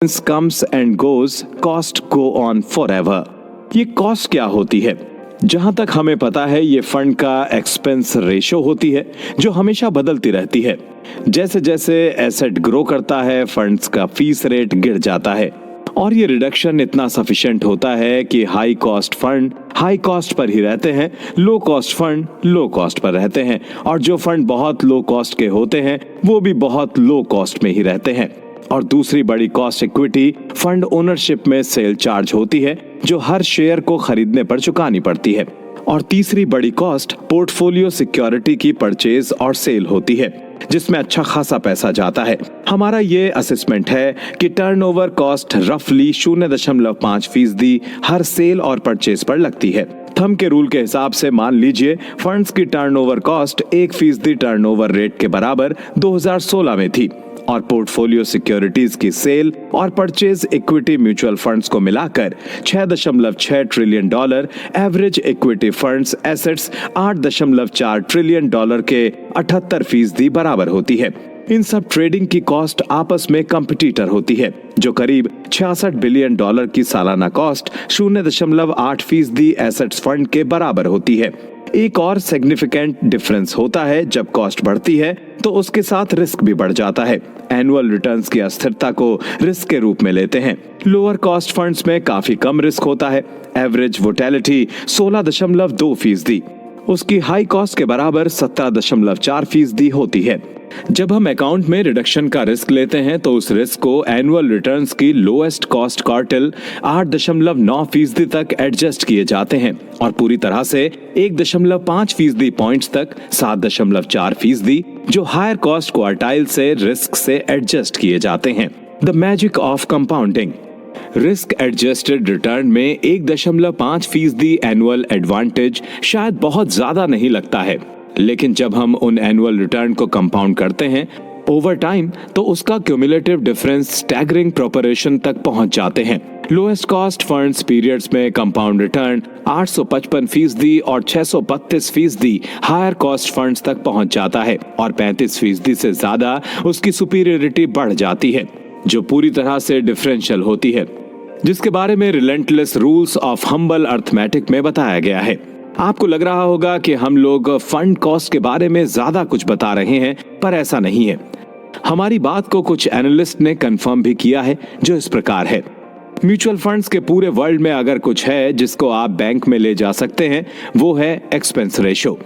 comes and goes, cost go on forever। ये cost क्या होती है? जहां तक हमें पता है ये फंड का एक्सपेंस रेशो होती है जो हमेशा बदलती रहती है। जैसे जैसे एसेट ग्रो करता है फंड्स का फीस रेट गिर जाता है और ये रिडक्शन इतना सफिशिएंट होता है कि high cost fund high cost पर ही रहते हैं, low cost fund low cost पर रहते हैं और जो फंड बहुत लो कॉस्ट के होते हैं वो भी बहुत लो कॉस्ट में ही रहते हैं। और दूसरी बड़ी कॉस्ट इक्विटी फंड ओनरशिप में सेल चार्ज होती है जो हर शेयर को खरीदने पर चुकानी पड़ती है। और तीसरी बड़ी कॉस्ट पोर्टफोलियो सिक्योरिटी की परचेज और सेल होती है जिसमें अच्छा खासा पैसा जाता है। हमारा ये असेसमेंट है कि टर्नओवर कॉस्ट रफली 0.5% हर सेल और परचेज पर लगती है। थंब के रूल के हिसाब से मान लीजिए फंड्स की टर्नओवर कॉस्ट 1% टर्नओवर रेट के बराबर 2016 में थी और पोर्टफोलियो सिक्योरिटीज की सेल और परचेज इक्विटी म्यूचुअल फंड्स को मिलाकर $6.6 trillion, average equity funds assets $8.4 trillion के 78% बराबर होती है। इन सब ट्रेडिंग की कॉस्ट आपस में कंपटीटर होती है जो करीब $66 बिलियन की सालाना कॉस्ट 0.8% एसेट्स फंड के बराबर होती है। एक और सिग्निफिकेंट डिफरेंस होता है जब कॉस्ट बढ़ती है तो उसके साथ रिस्क भी बढ़ जाता है। एनुअल रिटर्न्स की अस्थिरता को रिस्क के रूप में लेते हैं। लोअर कॉस्ट फंड्स में काफी कम रिस्क होता है। एवरेज वोटेलिटी 16.2%, उसकी हाई कॉस्ट के बराबर 17.4% होती है। जब हम अकाउंट में रिडक्शन का रिस्क लेते हैं तो उस रिस्क को एनुअल रिटर्न्स की लोएस्ट कॉस्ट क्वार्टिल 8.9% तक एडजस्ट किए जाते हैं और पूरी तरह से 1.5% पॉइंट्स तक 7.4% जो हायर कॉस्ट क्वार्टाइल से रिस्क से एडजस्ट किए जाते हैं। The magic of compounding. Risk adjusted return में 1.5% एनुअल एडवांटेज शायद बहुत ज्यादा नहीं लगता है, लेकिन जब हम उन एनुअल रिटर्न को कंपाउंड करते हैं ओवर टाइम तो उसका क्यूमुलेटिव डिफरेंस स्टैगरिंग प्रोपोर्शन तक पहुंच जाते हैं। लोएस्ट कॉस्ट फंड्स पीरियड्स में कंपाउंड रिटर्न 855% और 632% हायर कॉस्ट फंड्स तक पहुंच जाता है और 35% से ज्यादा उसकी सुपीरियरिटी बढ़ जाती है जो पूरी तरह से डिफरेंशियल होती है, जिसके बारे में relentless rules of humble arithmetic में बताया गया है। आपको लग रहा होगा कि हम लोग फंड कॉस्ट के बारे में ज्यादा कुछ बता रहे हैं, पर ऐसा नहीं है। हमारी बात को कुछ एनालिस्ट ने कंफर्म भी किया है जो इस प्रकार है। म्यूचुअल फंड्स के पूरे वर्ल्ड में अगर कुछ है जिसको आप बैंक में ले जा सकते हैं वो है एक्सपेंस रेशो।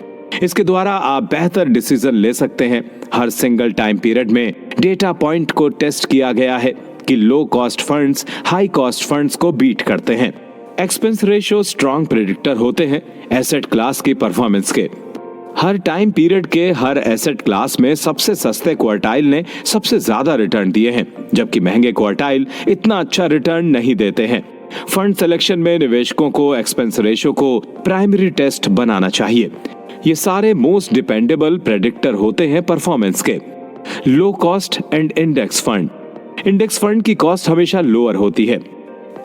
इसके द्वारा आप बेहतर डिसीजन ले सकते हैं। हर सिंगल टाइम पीरियड में डेटा पॉइंट को टेस्ट किया गया है कि low cost funds high cost funds को बीट करते हैं। एक्सपेंस रेशियो स्ट्रॉन्ग प्रेडिक्टर होते हैं एसेट क्लास की परफॉर्मेंस के। हर टाइम पीरियड के हर एसेट क्लास में सबसे सस्ते क्वार्टाइल ने सबसे ज्यादा रिटर्न दिए हैं, जबकि महंगे क्वार्टाइल इतना अच्छा रिटर्न नहीं देते हैं। फंड सिलेक्शन में निवेशकों को एक्सपेंस रेशियो को प्राइमरी टेस्ट बनाना चाहिए। ये सारे मोस्ट डिपेंडेबल प्रेडिक्टर होते हैं परफॉर्मेंस के। Low cost and index fund. Index fund की कॉस्ट हमेशा लोअर होती है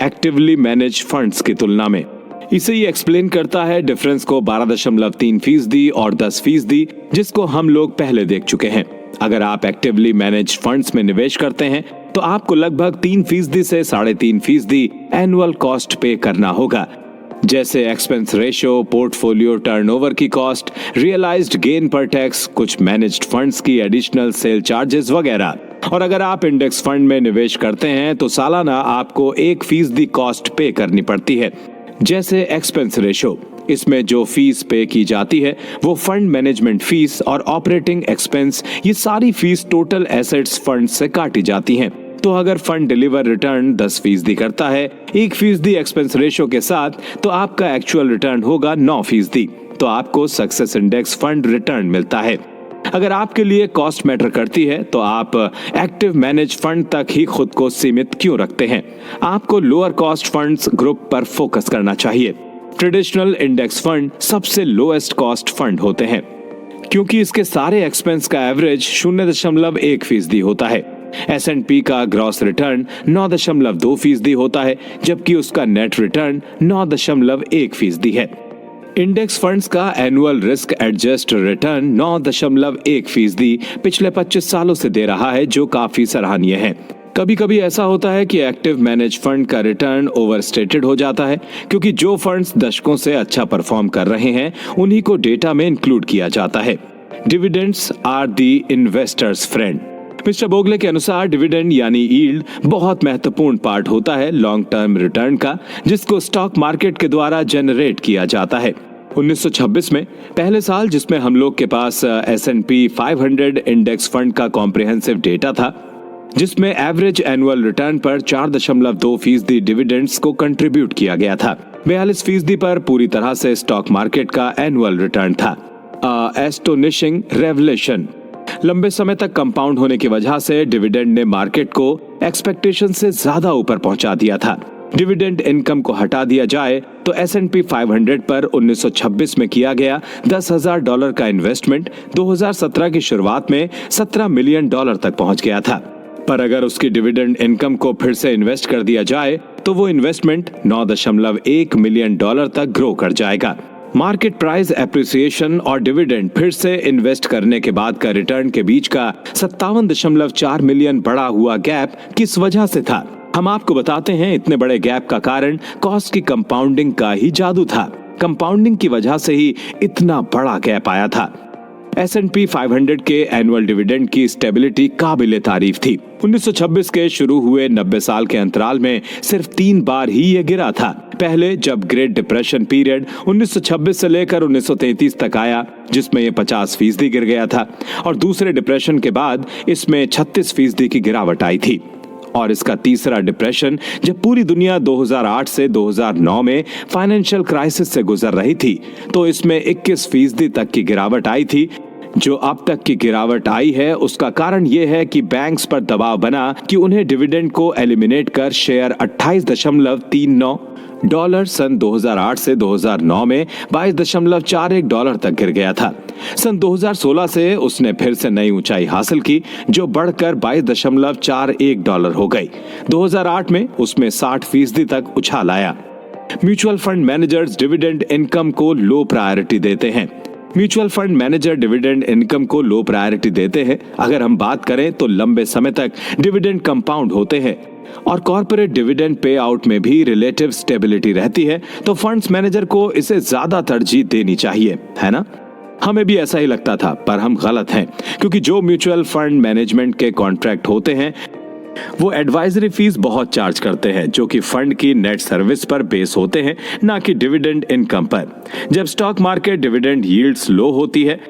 एक्टिवली मैनेज फंड्स की तुलना में। इसे ये एक्सप्लेन करता है डिफरेंस को 12.3% और 10% जिसको हम लोग पहले देख चुके हैं। अगर आप एक्टिवली मैनेज फंड्स में निवेश करते हैं तो आपको लगभग 3% से 3.5% एनुअल कॉस्ट पे करना होगा, जैसे एक्सपेंस रेशियो, पोर्टफोलियो टर्नओवर की कॉस्ट, रियलाइज्ड गेन पर टैक्स, कुछ मैनेज्ड फंड्स की एडिशनल सेल चार्जेस वगैरह। और अगर आप इंडेक्स फंड में निवेश करते हैं तो सालाना आपको 1% कॉस्ट पे करनी पड़ती है, जैसे एक्सपेंस रेशियो। इसमें जो फीस पे की जाती है वो फंड मैनेजमेंट फीस और ऑपरेटिंग एक्सपेंस, ये सारी फीस टोटल एसेट्स फंड से काटी जाती हैं। तो अगर फंड डिलीवर रिटर्न 10% करता है 1% एक्सपेंस रेशियो के साथ, तो आपका एक्चुअल रिटर्न होगा 9%। तो आपको सक्सेस इंडेक्स फंड रिटर्न मिलता है। अगर आपके लिए कॉस्ट मैटर करती है तो आप एक्टिव मैनेज फंड तक ही खुद को सीमित क्यों रखते हैं? आपको लोअर कॉस्ट फंड्स ग्रुप पर फोकस करना चाहिए। ट्रेडिशनल इंडेक्स फंड सबसे लोएस्ट कॉस्ट फंड होते हैं क्योंकि इसके सारे एक्सपेंस का एवरेज 0.1% होता है। S&P का ग्रॉस रिटर्न 9.2% होता है, जबकि उसका नेट रिटर्न 9.1% है। इंडेक्स फंड्स का एनुअल रिस्क एडजस्ट रिटर्न 9.1% पिछले 25 सालों से दे रहा है, जो काफी सराहनीय है। कभी कभी ऐसा होता है कि एक्टिव मैनेज फंड का रिटर्न ओवरस्टेटेड हो जाता है, क्योंकि जो फंड्स दशकों से अच्छा परफॉर्म कर रहे हैं उन्हीं को डेटा में इंक्लूड किया जाता है। Dividends are the investors friend. Mister Bogle के अनुसार डिविडेंड यानी यील्ड बहुत महत्वपूर्ण पार्ट होता है लॉन्ग टर्म रिटर्न का, जिसको स्टॉक मार्केट के द्वारा जनरेट किया जाता है। 1926 में पहले साल जिसमें हम लोग के पास S&P 500 इंडेक्स फंड का कॉम्प्रिहेंसिव डेटा था, जिसमें एवरेज एनुअल रिटर्न पर 4.2% डिविडेंड्स को कंट्रीब्यूट किया गया था। 42% पर पूरी तरह से स्टॉक मार्केट का एनुअल रिटर्न था। Astonishing revelation. लंबे समय तक कंपाउंड होने की वजह से डिविडेंड ने मार्केट को एक्सपेक्टेशन से ज्यादा ऊपर पहुंचा दिया था। डिविडेंड इनकम को हटा दिया जाए तो S&P 500 पर 1926 में किया गया $10,000 का इन्वेस्टमेंट 2017 की शुरुआत में $17 मिलियन तक पहुंच गया था। पर अगर उसकी डिविडेंड इनकम को फिर से इन्वेस्ट कर दिया जाए तो वो इन्वेस्टमेंट $9.1 मिलियन तक ग्रो कर जाएगा। मार्केट प्राइस एप्रिसिएशन और डिविडेंड फिर से इन्वेस्ट करने के बाद का रिटर्न के बीच का 57.4 मिलियन बढ़ा हुआ गैप किस वजह से था? हम आपको बताते हैं। इतने बड़े गैप का कारण कॉस्ट की कंपाउंडिंग का ही जादू था। कंपाउंडिंग की वजह से ही इतना बड़ा गैप आया था। S&P 500 के एनुअल डिविडेंड की स्टेबिलिटी काबिले तारीफ थी। 1926 के शुरू हुए 90 साल के अंतराल में सिर्फ 3 बार ही ये गिरा था। पहले जब ग्रेट डिप्रेशन पीरियड 1926 से लेकर 1933 तक आया, जिसमें ये 50% गिर गया था, और दूसरे डिप्रेशन के बाद इसमें 36% की गिरावट आई थी। और इसका तीसरा डिप्रेशन जब पूरी दुनिया 2008 से 2009 में फाइनेंशियल क्राइसिस से गुजर रही थी, तो इसमें 21% तक की गिरावट आई थी। जो अब तक की गिरावट आई है उसका कारण यह है कि बैंक्स पर दबाव बना कि उन्हें डिविडेंड को एलिमिनेट कर शेयर $28.39 सन 2008 से 2009 में $22.41 तक गिर गया था। सन 2016 से उसने फिर से नई ऊंचाई हासिल की, जो बढ़कर $22.41 हो गई। 2008 में उसमें 60% तक उछाल आया। Mutual fund managers dividend income को लो प्रायोरिटी देते हैं। Mutual fund manager dividend income को लो प्रायोरिटी देते हैं। अगर हम बात करें तो लंबे समय तक डिविडेंड कंपाउंड होते हैं और कॉर्पोरेट डिविडेंड पे आउट में भी रिलेटिव स्टेबिलिटी रहती है, तो फंड्स मैनेजर को इसे ज्यादा तरजीह देनी चाहिए, है ना? हमें भी ऐसा ही लगता था, पर हम गलत हैं, क्योंकि जो म्यूचुअल फंड मैनेजमेंट के कॉन्ट्रैक्ट होते हैं वो एडवाइजरी फीस बहुत चार्ज करते हैं, जो कि फंड की नेट सर्विस पर बेस होते हैं, ना कि डिविडेंड इनकम पर। जब स्टॉक मार्केट डिविडेंड यील्ड्स लो होती है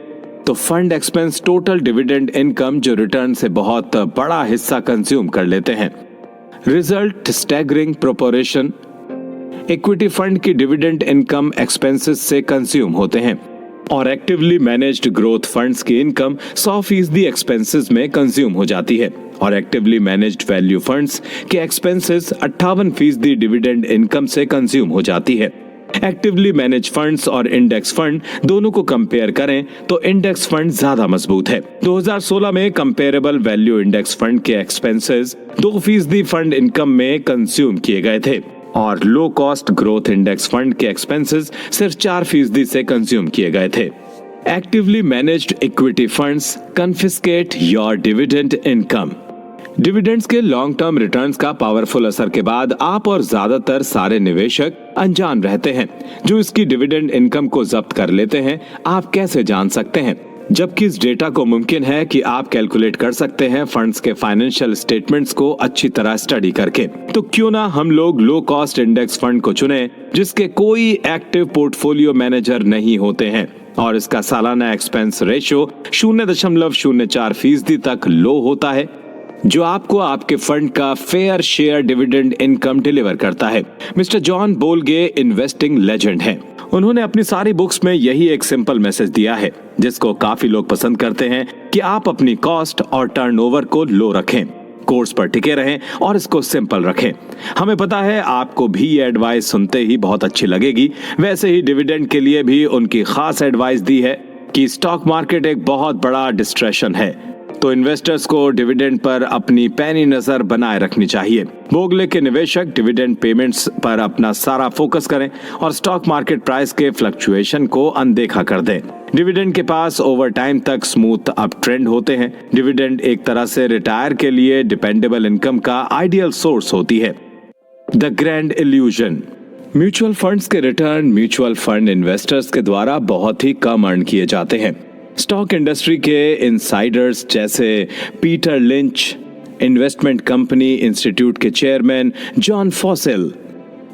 तो fund expense total dividend income जो रिटर्न से बहुत बड़ा हिस्सा कंज्यूम कर लेते हैं। Result staggering proportion. Equity fund की डिविडेंड इनकम एक्सपेंसेस से कंज्यूम होते हैं और एक्टिवली मैनेज्ड ग्रोथ फंड्स की इनकम 100% एक्सपेंसेस में कंज्यूम हो जाती है और एक्टिवली मैनेज्ड वैल्यू फंड्स के एक्सपेंसेस 58% डिविडेंड इनकम से कंज्यूम हो जाती है। एक्टिवली मैनेज फंड्स और इंडेक्स फंड दोनों को कंपेयर करें तो इंडेक्स फंड ज्यादा मजबूत है। 2016 में कंपेरेबल वैल्यू इंडेक्स फंड के एक्सपेंसेस 2% फंड इनकम में कंज्यूम किए गए थे और low cost growth index fund के एक्सपेंसेस सिर्फ 4% से कंज्यूम किए गए थे। Actively managed equity funds confiscate your dividend income. Dividends के लॉन्ग टर्म रिटर्न्स का पावरफुल असर के बाद आप और ज्यादातर सारे निवेशक अनजान रहते हैं, जो इसकी डिविडेंड इनकम को जब्त कर लेते हैं। आप कैसे जान सकते हैं, जबकि इस डेटा को मुमकिन है कि आप कैलकुलेट कर सकते हैं फंड्स के फाइनेंशियल स्टेटमेंट्स को अच्छी तरह स्टडी करके। तो क्यों ना हम लोग लो कॉस्ट इंडेक्स फंड को चुने, जिसके कोई एक्टिव पोर्टफोलियो मैनेजर नहीं होते हैं और इसका सालाना एक्सपेंस रेशियो 0.04% तक लो होता है, जो आपको आपके फंड का fair share dividend income deliver करता है। मिस्टर जॉन बोलगे इन्वेस्टिंग लेजेंड हैं। उन्होंने अपनी सारी बुक्स में यही एक सिंपल मैसेज दिया है, जिसको काफी लोग पसंद करते हैं, कि आप अपनी कॉस्ट और टर्नओवर को लो रखें, कोर्स पर टिके रहें और इसको सिंपल रखें। हमें पता है आपको भी ये एडवाइस सुनते ही बहुत अच्छी लगेगी। वैसे ही डिविडेंड के लिए भी उनकी खास एडवाइस दी है कि स्टॉक मार्केट एक बहुत बड़ा डिस्ट्रैक्शन है, तो इन्वेस्टर्स को डिविडेंड पर अपनी पैनी नजर बनाए रखनी चाहिए। बोगले के निवेशक डिविडेंड पेमेंट्स पर अपना सारा फोकस करें और स्टॉक मार्केट प्राइस के फ्लक्चुएशन को अनदेखा कर दें। डिविडेंड के पास ओवर टाइम तक स्मूथ अप ट्रेंड होते हैं। डिविडेंड एक तरह से रिटायर के लिए डिपेंडेबल इनकम का आइडियल सोर्स होती है। The grand illusion. Mutual funds के रिटर्न म्यूचुअल फंड इन्वेस्टर्स के द्वारा बहुत ही कम अर्न किए जाते हैं। स्टॉक इंडस्ट्री के इनसाइडर्स जैसे Peter lynch, investment company institute के चेयरमैन जॉन फॉसेल,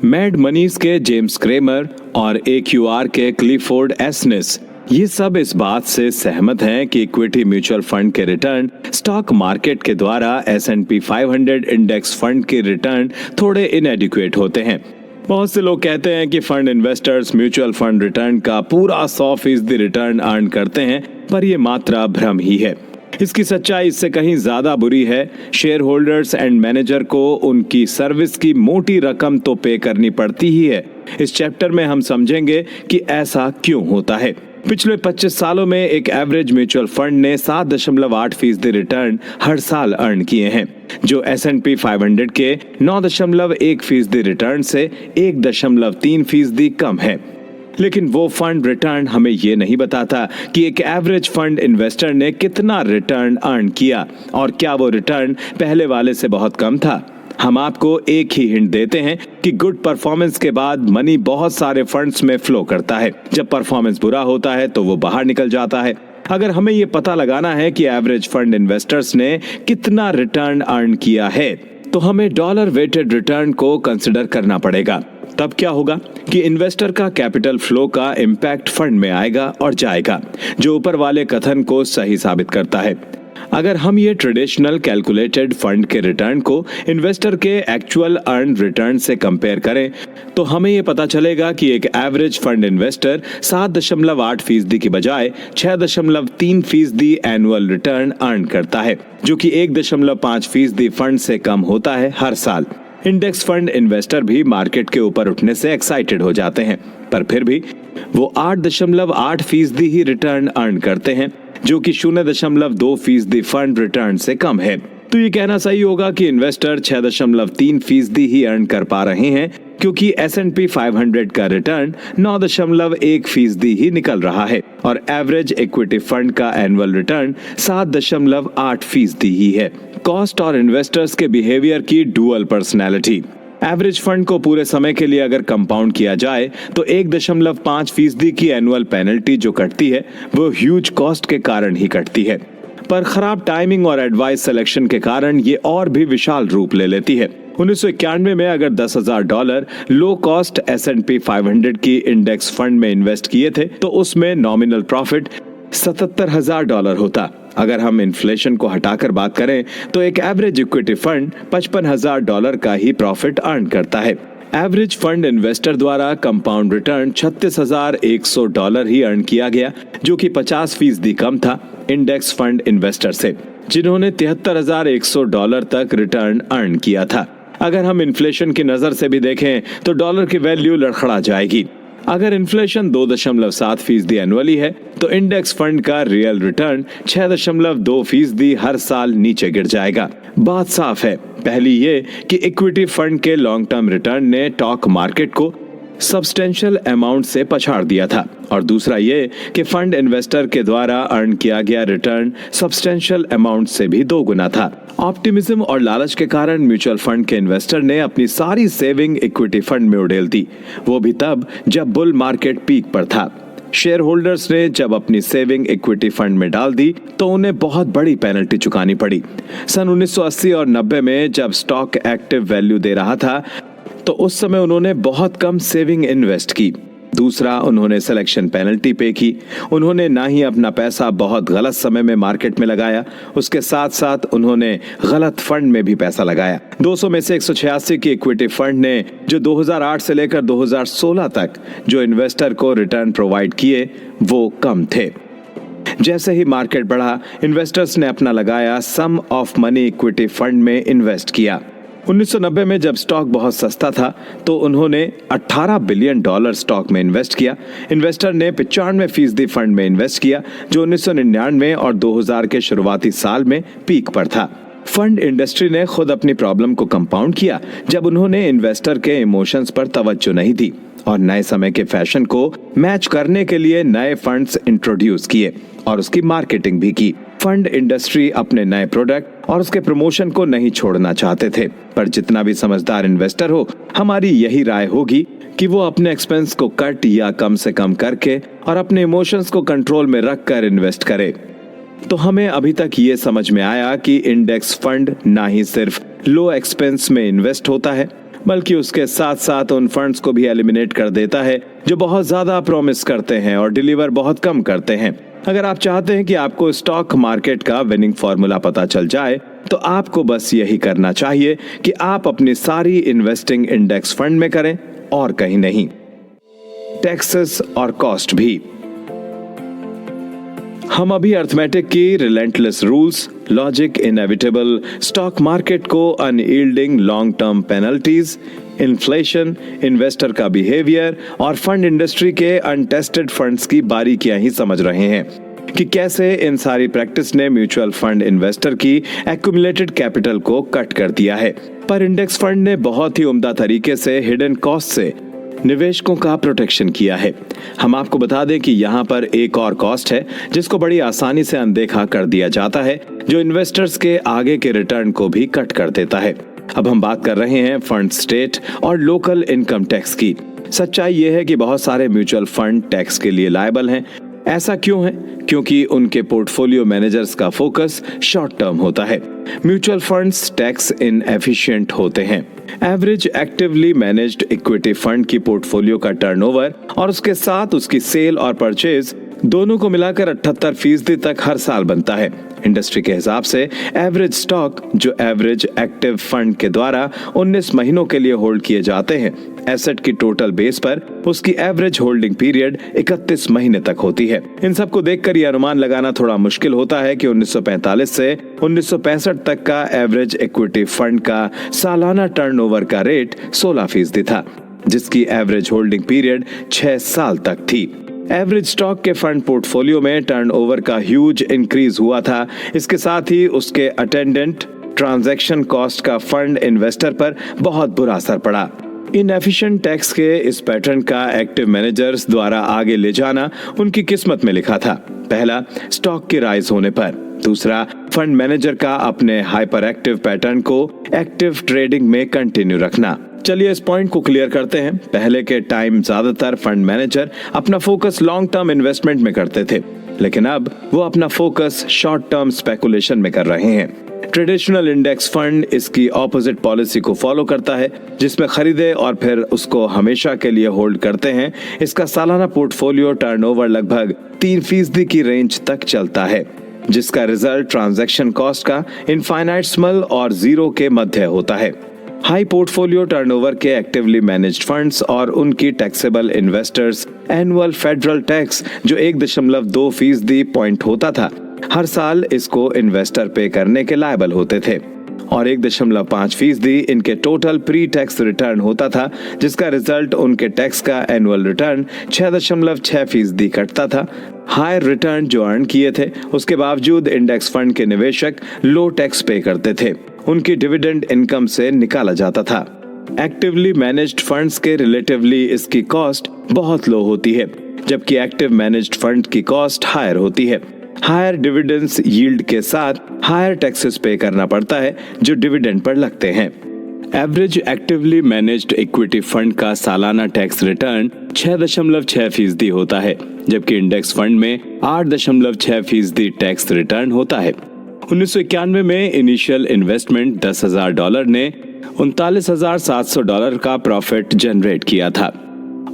मैड मनीज के जेम्स क्रेमर और AQR के क्लिफोर्ड एस्निस, ये सब इस बात से सहमत हैं कि इक्विटी म्यूचुअल फंड के रिटर्न स्टॉक मार्केट के द्वारा S&P 500 इंडेक्स फंड के रिटर्न थोड़े इनएडिक्वेट होते हैं। बहुत से लोग कहते हैं कि fund investors mutual fund return का पूरा 100% रिटर्न अर्न करते हैं, पर यह मात्रा भ्रम ही है। इसकी सच्चाई इससे कहीं ज्यादा बुरी है। शेयर होल्डर्स एंड मैनेजर को उनकी सर्विस की मोटी रकम तो पे करनी पड़ती ही है। इस चैप्टर में हम समझेंगे कि ऐसा क्यों होता है। पिछले 25 सालों में एक एवरेज म्यूचुअल फंड ने 7.8% रिटर्न हर साल अर्न किए हैं, जो S&P 500 के 9.1% रिटर्न से 1.3% कम है। लेकिन वो फंड रिटर्न हमें ये नहीं बताता कि एक एवरेज फंड इन्वेस्टर ने कितना रिटर्न अर्न किया और क्या वो रिटर्न पहले वाले से बहुत कम था। हम आपको एक ही हिंट देते हैं कि गुड परफॉर्मेंस के बाद मनी बहुत सारे फंड्स में फ्लो करता है। जब परफॉर्मेंस बुरा होता है तो वो बाहर निकल जाता है। अगर हमें ये पता लगाना है कि एवरेज फंड इन्वेस्टर्स ने कितना रिटर्न अर्न किया है, तो हमें डॉलर वेटेड रिटर्न को कंसिडर करना पड़ेगा। तब क्या होगा कि इन्वेस्टर का कैपिटल फ्लो का इम्पैक्ट फंड में आएगा और जाएगा, जो ऊपर वाले कथन को सही साबित करता है। अगर हम ये ट्रेडिशनल कैलकुलेटेड फंड के रिटर्न को इन्वेस्टर के एक्चुअल अर्न रिटर्न से कंपेयर करें, तो हमें ये पता चलेगा कि एक एवरेज फंड इन्वेस्टर 7.8% की बजाय 6.3% एनुअल रिटर्न अर्न करता है, जो कि 1.5% फंड से कम होता है हर साल। इंडेक्स फंड इन्वेस्टर भी मार्केट के ऊपर उठने से एक्साइटेड हो जाते हैं, पर फिर भी वो 8.8% ही रिटर्न अर्न करते हैं, जो कि 0.2% फंड रिटर्न से कम है। तो ये कहना सही होगा कि इन्वेस्टर 6.3% ही अर्न कर पा रहे हैं, क्योंकि S&P 500 का रिटर्न 9.1% ही निकल रहा है और एवरेज इक्विटी फंड का एनुअल रिटर्न 7.8% ही है। कॉस्ट और इन्वेस्टर्स के बिहेवियर की डुअल पर्सनैलिटी। एवरेज फंड को पूरे समय के लिए अगर कंपाउंड किया जाए तो 1.5% की एनुअल पेनल्टी जो कटती है वो ह्यूज कॉस्ट के कारण ही कटती है, पर खराब टाइमिंग और एडवाइस सिलेक्शन के कारण ये और भी विशाल रूप ले लेती है। 1991 में अगर $10,000 लो कॉस्ट S&P 500 की इंडेक्स फंड में इन्वेस्ट किए थे तो उसमें नॉमिनल प्रॉफिट $77,000 होता। अगर हम इन्फ्लेशन को हटाकर बात करें तो एक एवरेज इक्विटी फंड $55,000 का ही प्रॉफिट अर्न करता है। एवरेज फंड इन्वेस्टर द्वारा कंपाउंड रिटर्न $36,100 ही अर्न किया गया, जो कि 50% कम था इंडेक्स फंड इन्वेस्टर से, जिन्होंने $73,100 तक रिटर्न अर्न किया था। अगर हम इन्फ्लेशन की नजर से भी देखें तो डॉलर की वैल्यू लड़खड़ा जाएगी। अगर इन्फ्लेशन 2.7% एनुअली है तो इंडेक्स फंड का रियल रिटर्न 6.2% हर साल नीचे गिर जाएगा। बात साफ है, पहली ये कि इक्विटी फंड के लॉन्ग टर्म रिटर्न ने स्टॉक मार्केट को सब्सटेंशियल अमाउंट से पछाड़ दिया था, और दूसरा ये कि फंड इन्वेस्टर के द्वारा अर्न किया गया रिटर्न सब्सटेंशियल अमाउंट से भी 2 गुना था। ऑप्टिमिज्म और लालच के कारण म्यूचुअल फंड के इन्वेस्टर ने अपनी सारी सेविंग इक्विटी फंड में उड़ेल दी, वो भी तब जब बुल मार्केट पीक पर था। शेयर होल्डर्स ने जब अपनी सेविंग इक्विटी फंड में डाल दी तो उन्हें बहुत बड़ी पेनल्टी चुकानी पड़ी। सन 1980 और 90 में जब स्टॉक एक्टिव वैल्यू दे रहा था तो उस समय उन्होंने बहुत कम सेविंग इन्वेस्ट की। दूसरा, उन्होंने सिलेक्शन पेनल्टी पे की। उन्होंने ना ही अपना पैसा बहुत गलत समय में मार्केट में लगाया, उसके साथ साथ उन्होंने गलत फंड में भी पैसा लगाया। 200 में से 186 की इक्विटी फंड ने जो 2008 से लेकर 2016 तक जो इन्वेस्टर को रिटर्न प्रोवाइड किए वो कम थे। जैसे ही मार्केट बढ़ा, इन्वेस्टर्स ने अपना लगाया सम ऑफ मनी इक्विटी फंड में इन्वेस्ट किया। 1990 में जब स्टॉक बहुत सस्ता था तो उन्होंने $18 बिलियन स्टॉक में इन्वेस्ट किया। इन्वेस्टर ने 95% फंड में इन्वेस्ट किया जो 1999 और 2000 के शुरुआती साल में पीक पर था। फंड इंडस्ट्री ने खुद अपनी प्रॉब्लम को कंपाउंड किया जब उन्होंने इन्वेस्टर के इमोशंस पर तवज्जो नहीं दी और नए समय के फैशन को मैच करने के लिए नए फंड्स इंट्रोड्यूस किए और उसकी मार्केटिंग भी की। फंड इंडस्ट्री अपने नए प्रोडक्ट और उसके प्रमोशन को नहीं छोड़ना चाहते थे, पर जितना भी समझदार इन्वेस्टर हो, हमारी यही राय होगी कि वो अपने एक्सपेंस को कट या कम से कम करके और अपने इमोशंस को कंट्रोल में रखकर इन्वेस्ट करे। तो हमें अभी तक ये समझ में आया कि इंडेक्स फंड ना ही सिर्फ लो एक्सपेंस में इन्वेस्ट होता है, बल्कि उसके साथ साथ उन फंड्स को भी एलिमिनेट कर देता है जो बहुत ज्यादा प्रॉमिस करते हैं और डिलीवर बहुत कम करते हैं। अगर आप चाहते हैं कि आपको स्टॉक मार्केट का विनिंग फॉर्मूला पता चल जाए तो आपको बस यही करना चाहिए कि आप अपनी सारी इन्वेस्टिंग इंडेक्स फंड में करें और कहीं नहीं। टैक्सेस और कॉस्ट भी। हम अभी अर्थमेटिक की relentless rules, logic inevitable, stock market को unyielding long term penalties, inflation, investor का बिहेवियर और फंड इंडस्ट्री के अनटेस्टेड फंड्स की बारीकियां ही समझ रहे हैं कि कैसे इन सारी प्रैक्टिस ने म्यूचुअल फंड इन्वेस्टर की एक्यूमुलेटेड कैपिटल को कट कर दिया है। पर इंडेक्स फंड ने बहुत ही उम्दा तरीके से हिडन कॉस्ट से निवेशकों का प्रोटेक्शन किया है। हम आपको बता दें कि यहाँ पर एक और कॉस्ट है जिसको बड़ी आसानी से अनदेखा कर दिया जाता है, जो इन्वेस्टर्स के आगे के रिटर्न को भी कट कर देता है। अब हम बात कर रहे हैं फंड स्टेट और लोकल इनकम टैक्स की। सच्चाई यह है कि बहुत सारे म्यूचुअल फंड टैक्स के लिए लायबल हैं। ऐसा क्यों है? क्योंकि उनके पोर्टफोलियो मैनेजर्स का फोकस शॉर्ट टर्म होता है। म्यूचुअल फंड्स टैक्स इनएफिशिएंट होते हैं। Average actively managed equity fund की पोर्टफोलियो का टर्नओवर और उसके साथ उसकी सेल और परचेज दोनों को मिलाकर 78% तक हर साल बनता है। इंडस्ट्री के हिसाब से एवरेज स्टॉक जो एवरेज एक्टिव फंड के द्वारा 19 महीनों के लिए होल्ड किए जाते हैं, एसेट की टोटल बेस पर उसकी एवरेज होल्डिंग पीरियड 31 महीने तक होती है। इन सब को देखकर यह अनुमान लगाना थोड़ा मुश्किल होता है कि 1945 से 1965 तक का एवरेज इक्विटी फंड का सालाना टर्नओवर का रेट 16% था, जिसकी एवरेज होल्डिंग पीरियड 6 साल तक थी। एवरेज स्टॉक के फंड पोर्टफोलियो में टर्नओवर का ह्यूज इंक्रीज हुआ था। इसके साथ ही उसके अटेंडेंट ट्रांजैक्शन कॉस्ट का फंड इन्वेस्टर पर बहुत बुरा असर पड़ा। इनएफिशिएंट टैक्स के इस पैटर्न का एक्टिव मैनेजर्स द्वारा आगे ले जाना उनकी किस्मत में लिखा था। पहला, स्टॉक के राइज होने पर। दूसरा, फंड मैनेजर का अपने हाइपर एक्टिव पैटर्न को एक्टिव ट्रेडिंग में कंटिन्यू रखना। चलिए इस पॉइंट को क्लियर करते हैं। पहले के टाइम ज्यादातर फंड मैनेजर अपना फोकस लॉन्ग टर्म इन्वेस्टमेंट में करते थे, लेकिन अब वो अपना फोकस शॉर्ट टर्म स्पेकुलेशन में कर रहे हैं। ट्रेडिशनल इंडेक्स फंड इसकी ऑपोजिट पॉलिसी को फॉलो करता है, जिसमें खरीदे और फिर उसको हमेशा के लिए होल्ड करते हैं। इसका सालाना पोर्टफोलियो टर्नओवर लगभग 3% की रेंज तक चलता है, जिसका रिजल्ट ट्रांजैक्शन कॉस्ट का इनफाइनाइटसिमल और 0 के मध्य होता है। हाई पोर्टफोलियो टर्नओवर के एक्टिवली मैनेज्ड फंड्स और उनकी taxable investors annual federal tax जो 1.2% पॉइंट होता था, हर साल इसको इन्वेस्टर पे करने के लायबल होते थे और 1.5% इनके टोटल प्री टैक्स रिटर्न होता था, जिसका रिजल्ट उनके टैक्स का एनुअल रिटर्न 6.6% कटता था। हायर रिटर्न जो अर्न किए थे उसके बावजूद इंडेक्स फंड के निवेशक लो टैक्स पे करते थे, उनकी डिविडेंड इनकम से निकाला जाता था। एक्टिवली मैनेज्ड फंड्स के रिलेटिवली इसकी कॉस्ट बहुत लो होती है, जबकि एक्टिव मैनेज्ड फंड की कॉस्ट हायर होती है। हायर डिविडेंड्स यील्ड के साथ हायर टैक्सेस पे करना पड़ता है जो डिविडेंड पर लगते हैं। Average actively managed equity fund का सालाना टैक्स रिटर्न 6.6% होता है, जबकि इंडेक्स फंड में 8.6% टैक्स रिटर्न होता है। 1991 में इनिशियल इन्वेस्टमेंट $10,000 ने $39,700 का प्रॉफिट जनरेट किया था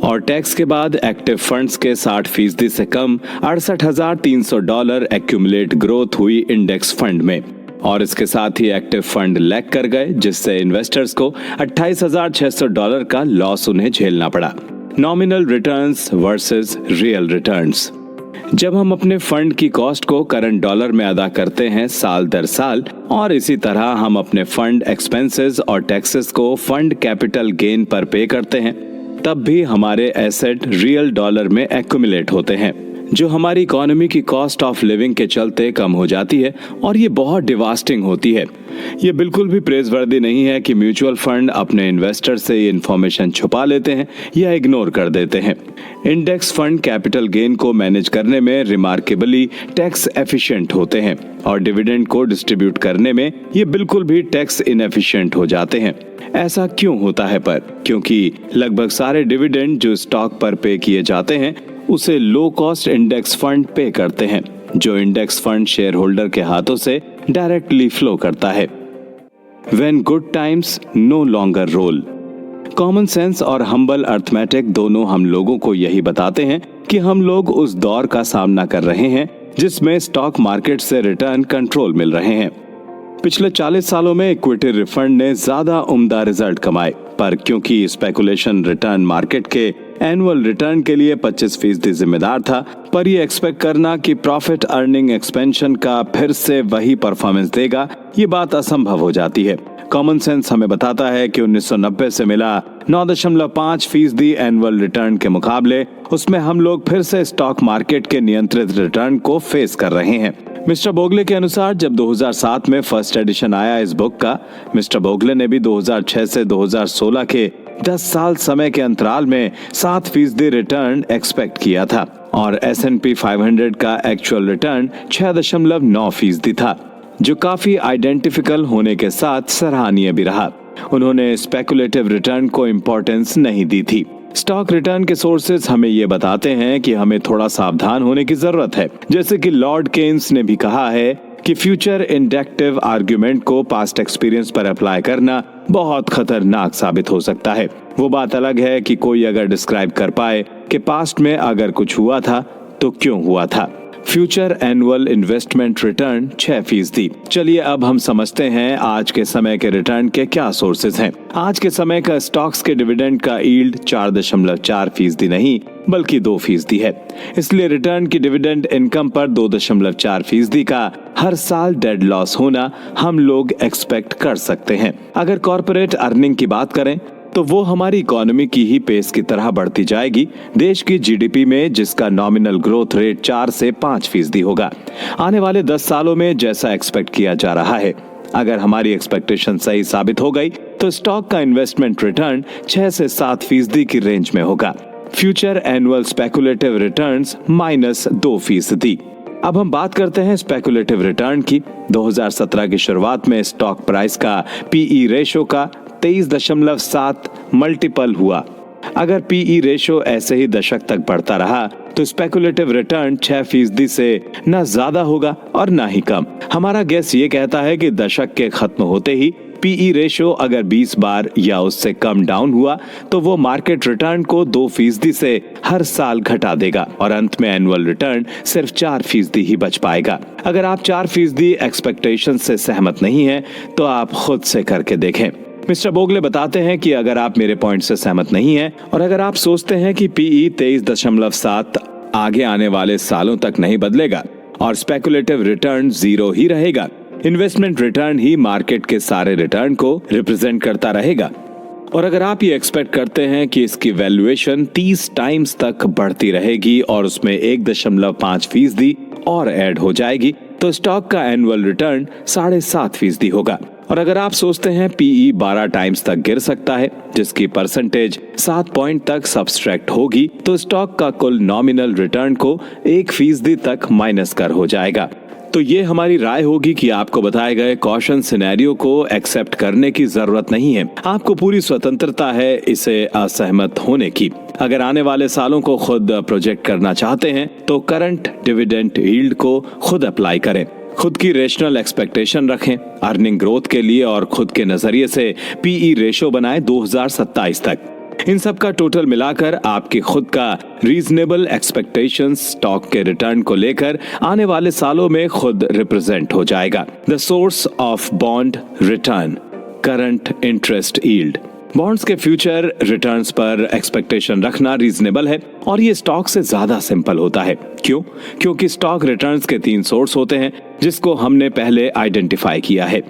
और टैक्स के बाद एक्टिव फंड्स के 60% से कम $68,300 एक्यूमुलेट ग्रोथ हुई इंडेक्स फंड में और इसके साथ ही एक्टिव फंड लैग कर गए, जिससे इन्वेस्टर्स को $28,600 का लॉस उन्हें झेलना पड़ा। Nominal returns versus real returns. जब हम अपने फंड की कॉस्ट को करंट डॉलर में अदा करते हैं साल दर साल, और इसी तरह हम अपने फंड एक्सपेंसेस और टैक्सेस को फंड कैपिटल गेन पर पे करते हैं, तब भी हमारे एसेट रियल डॉलर में एक्यूमुलेट होते हैं, जो हमारी इकोनॉमी की कॉस्ट ऑफ लिविंग के चलते कम हो जाती है और ये बहुत डिवास्टिंग होती है। ये बिल्कुल भी प्रेजवर्दी नहीं है कि म्यूचुअल फंड अपने इन्वेस्टर से ये इन्फॉर्मेशन छुपा लेते हैं या इग्नोर कर देते हैं। इंडेक्स फंड कैपिटल गेन को मैनेज करने में रिमार्केबली टैक्स एफिशिएंट होते हैं और डिविडेंड को डिस्ट्रीब्यूट करने में ये बिल्कुल भी टैक्स इनएफिशिएंट हो जाते हैं। ऐसा क्यों होता है? क्योंकि लगभग सारे डिविडेंड जो स्टॉक पर पे किए जाते हैं उसे लो कॉस्ट इंडेक्स फंड पे करते हैं, जो इंडेक्स फंड शेयर होल्डर के हाथों से डायरेक्टली फ्लो करता है। When good times no longer roll। Common sense और हम्बल अर्थमेटिक दोनों हम लोगों को यही बताते हैं कि हम लोग उस दौर का सामना कर रहे हैं जिसमें स्टॉक मार्केट से रिटर्न कंट्रोल मिल रहे हैं। पिछले 40 सालों में इक्विटी रिफंड ने ज्यादा उम्दा रिजल्ट कमाए, पर क्योंकि स्पेकुलेशन रिटर्न मार्केट के एनुअल रिटर्न के लिए 25% जिम्मेदार था, पर ये एक्सपेक्ट करना कि प्रॉफिट अर्निंग एक्सपेंशन का फिर से वही परफॉर्मेंस देगा, ये बात असंभव हो जाती है। कॉमन सेंस हमें बताता है कि 1990 से मिला 9.5% एनुअल रिटर्न के मुकाबले उसमें हम लोग फिर से स्टॉक मार्केट के नियंत्रित रिटर्न को फेस कर रहे हैं। मिस्टर बोगले के अनुसार जब 2007 में फर्स्ट एडिशन आया इस बुक का, मिस्टर बोगले ने भी 2006 से 2016 के 10 साल समय के अंतराल में 7% रिटर्न एक्सपेक्ट किया था और S&P 500 का एक्चुअल रिटर्न 6.9% था, जो काफी आइडेंटिफिकल होने के साथ सराहनीय भी रहा। उन्होंने स्पेकुलेटिव रिटर्न को इम्पोर्टेंस नहीं दी थी। स्टॉक रिटर्न के सोर्सेज हमें ये बताते हैं कि हमें थोड़ा सावधान होने की जरूरत है। जैसे कि लॉर्ड केन्स ने भी कहा है कि फ्यूचर इंडक्टिव आर्ग्यूमेंट को पास्ट एक्सपीरियंस पर अप्लाई करना बहुत खतरनाक साबित हो सकता है। वो बात अलग है कि कोई अगर डिस्क्राइब कर पाए कि पास्ट में अगर कुछ हुआ था तो क्यों हुआ था। Future annual investment return 6%। चलिए अब हम समझते हैं आज के समय के रिटर्न के क्या सोर्सेज हैं। आज के समय का स्टॉक्स के डिविडेंड का यील्ड 4.4% नहीं बल्कि 2% है। इसलिए रिटर्न की डिविडेंड इनकम पर 2.4% का हर साल डेड लॉस होना हम लोग एक्सपेक्ट कर सकते हैं। अगर कॉर्पोरेट अर्निंग की बात करें तो वो हमारी इकोनॉमी की ही पेस की तरह बढ़ती जाएगी, देश की जीडीपी में जिसका नॉमिनल ग्रोथ रेट 4 से 5% होगा आने वाले 10 सालों में, जैसा एक्सपेक्ट किया जा रहा है। अगर हमारी एक्सपेक्टेशन सही साबित हो गई तो स्टॉक का इन्वेस्टमेंट रिटर्न 6 से 7% की रेंज में होगा। Future annual speculative returns -2%। अब हम बात करते हैं स्पेकुलेटिव रिटर्न की। 2017 की शुरुआत में स्टॉक प्राइस का पीई रेशो का 23.7 मल्टीपल हुआ। अगर पीई रेशो ऐसे ही दशक तक बढ़ता रहा तो स्पेकुलेटिव रिटर्न 6% से न ज्यादा होगा और न ही कम। हमारा गेस ये कहता है कि दशक के खत्म होते ही पीई रेशो अगर 20 बार या उससे कम डाउन हुआ तो वो मार्केट रिटर्न को 2% से हर साल घटा देगा और अंत में एनुअल रिटर्न सिर्फ 4% ही बच पाएगा। अगर आप 4% एक्सपेक्टेशन से सहमत नहीं हैं तो आप खुद से करके देखें। मिस्टर बोगले बताते हैं कि अगर आप मेरे पॉइंट से सहमत नहीं हैं और अगर आप सोचते हैं कि पीई 23.7 आगे आने वाले सालों तक नहीं बदलेगा और स्पेकुलेटिव रिटर्न 0 ही रहेगा, इन्वेस्टमेंट रिटर्न ही मार्केट के सारे रिटर्न को रिप्रेजेंट करता रहेगा, और अगर आप ये एक्सपेक्ट करते हैं कि इसकी वैल्यूएशन 30 टाइम्स तक बढ़ती रहेगी और उसमें 1.5% और ऐड हो जाएगी, तो स्टॉक का एनुअल रिटर्न 7.5% होगा। और अगर आप सोचते हैं पीई 12 टाइम्स तक गिर सकता है, जिसकी परसेंटेज 7 पॉइंट तक सब्सट्रैक्ट होगी, तो स्टॉक का कुल नॉमिनल रिटर्न को 1% तक माइनस कर हो जाएगा। तो ये हमारी राय होगी कि आपको बताए गए कॉशन सिनेरियो को एक्सेप्ट करने की जरूरत नहीं है। आपको पूरी स्वतंत्रता है इसे असहमत होने की। अगर आने वाले सालों को खुद प्रोजेक्ट करना चाहते हैं तो करंट डिविडेंड यील्ड को खुद अप्लाई करें, खुद की रेशनल एक्सपेक्टेशन रखें अर्निंग ग्रोथ के लिए और खुद के नजरिए से पीई रेशो बनाएं 2027 तक। इन सब का टोटल मिलाकर आपके खुद का रीजनेबल एक्सपेक्टेशंस स्टॉक के रिटर्न को लेकर आने वाले सालों में खुद रिप्रेजेंट हो जाएगा। The source of bond return, current interest yield. Bonds के फ्यूचर रिटर्न्स पर एक्सपेक्टेशन रखना रीजनेबल है और ये स्टॉक से ज्यादा सिंपल होता है। क्यों? क्योंकि स्टॉक रिटर्न्स के 3 सोर्स होते हैं जिसको हमने पहले आइडेंटिफाई किया है,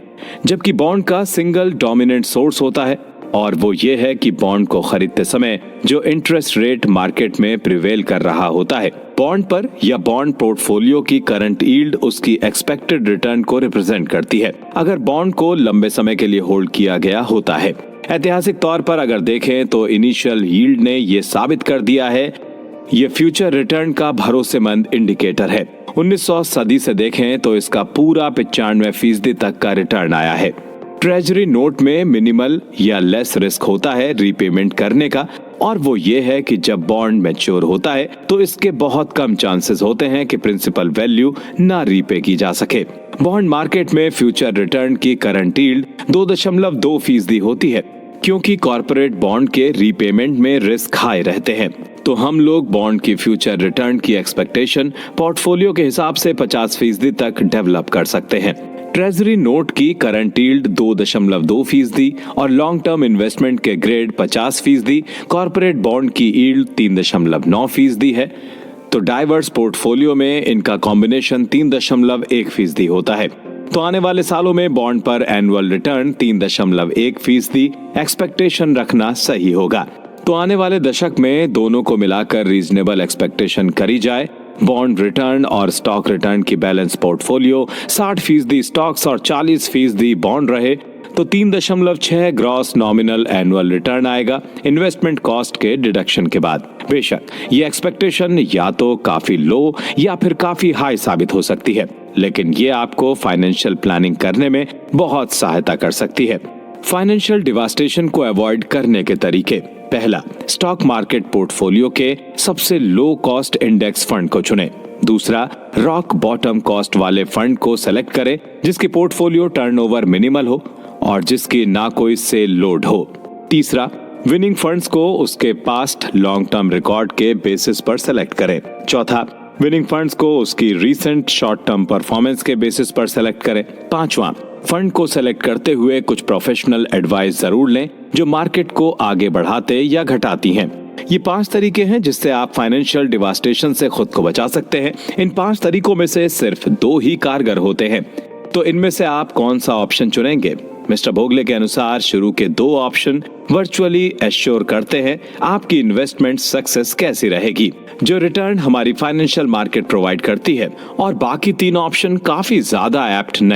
जबकि बॉन्ड का सिंगल डोमिनेंट सोर्स होता है और वो ये है कि बॉन्ड को खरीदते समय जो इंटरेस्ट रेट मार्केट में प्रिवेल कर रहा होता है बॉन्ड पर या बॉन्ड पोर्टफोलियो की करंट यील्ड उसकी एक्सपेक्टेड रिटर्न को रिप्रेजेंट करती है अगर बॉन्ड को लंबे समय के लिए होल्ड किया गया होता है। ऐतिहासिक तौर पर अगर देखें तो इनिशियल यील्ड ने ये साबित कर दिया है ये फ्यूचर रिटर्न का भरोसेमंद इंडिकेटर है। 1900 सदी से देखें तो इसका पूरा 95% तक का रिटर्न आया है। ट्रेजरी नोट में मिनिमल या लेस रिस्क होता है रीपेमेंट करने का और वो ये है कि जब बॉन्ड मैच्योर होता है तो इसके बहुत कम चांसेस होते हैं कि प्रिंसिपल वैल्यू ना रीपे की जा सके। बॉन्ड मार्केट में फ्यूचर रिटर्न की करंट यील्ड 2.2% होती है क्योंकि कॉर्पोरेट बॉन्ड के रीपेमेंट में रिस्क हाई रहते हैं। तो हम लोग बॉन्ड की फ्यूचर रिटर्न की एक्सपेक्टेशन पोर्टफोलियो के हिसाब से 50% तक डेवलप कर सकते हैं। ट्रेजरी नोट की करंट यील्ड 2.2% और लॉन्ग टर्म इन्वेस्टमेंट के ग्रेड 50%, कॉर्पोरेट बॉन्ड की यील्ड 3.9% है। तो डाइवर्स पोर्टफोलियो में इनका कॉम्बिनेशन 3.1% होता है। तो आने वाले सालों में बॉन्ड पर एनुअल रिटर्न 3.1% एक्सपेक्टेशन रखना सही होगा। तो आने वाले दशक में दोनों को मिलाकर रीजनेबल एक्सपेक्टेशन करी जाए। बॉन्ड रिटर्न और स्टॉक रिटर्न की बैलेंस पोर्टफोलियो 60% स्टॉक्स और 40% बॉन्ड रहे तो 3.6 ग्रॉस नॉमिनल एनुअल रिटर्न आएगा इन्वेस्टमेंट कॉस्ट के डिडक्शन के बाद। बेशक ये एक्सपेक्टेशन या तो काफी लो या फिर काफी हाई साबित हो सकती है, लेकिन ये आपको फाइनेंशियल प्लानिंग करने में बहुत सहायता कर सकती है। फाइनेंशियल डिवास्टेशन को अवॉइड करने के तरीके: पहला, स्टॉक मार्केट पोर्टफोलियो के सबसे लो कॉस्ट इंडेक्स फंड को चुनें। दूसरा, रॉक बॉटम कॉस्ट वाले फंड को सेलेक्ट करें जिसकी पोर्टफोलियो टर्नओवर मिनिमल हो और जिसकी ना कोई सेल लोड हो। तीसरा, विनिंग फंड्स को उसके पास्ट लॉन्ग टर्म रिकॉर्ड के बेसिस पर सेलेक्ट करें। चौथा, विनिंग फंड्स को उसकी रीसेंट शॉर्ट टर्म परफॉर्मेंस के बेसिस पर सेलेक्ट करें। पांचवा, फंड को सेलेक्ट करते हुए कुछ प्रोफेशनल एडवाइस जरूर लें जो मार्केट को आगे बढ़ाते या घटाती हैं। ये 5 तरीके हैं जिससे आप फाइनेंशियल डिवास्टेशन से खुद को बचा सकते हैं। इन 5 तरीकों में से सिर्फ 2 ही कारगर होते हैं। तो इनमें से आप कौन सा ऑप्शन चुनेंगे? मिस्टर भोगले के अनुसार शुरू के 2 ऑप्शन वर्चुअली एश्योर करते हैं आपकी इन्वेस्टमेंट सक्सेस कैसी रहेगी, जो रिटर्न हमारी फाइनेंशियल मार्केट प्रोवाइड करती है, और बाकी 3 ऑप्शन काफी ज्यादा एप्ट नहीं।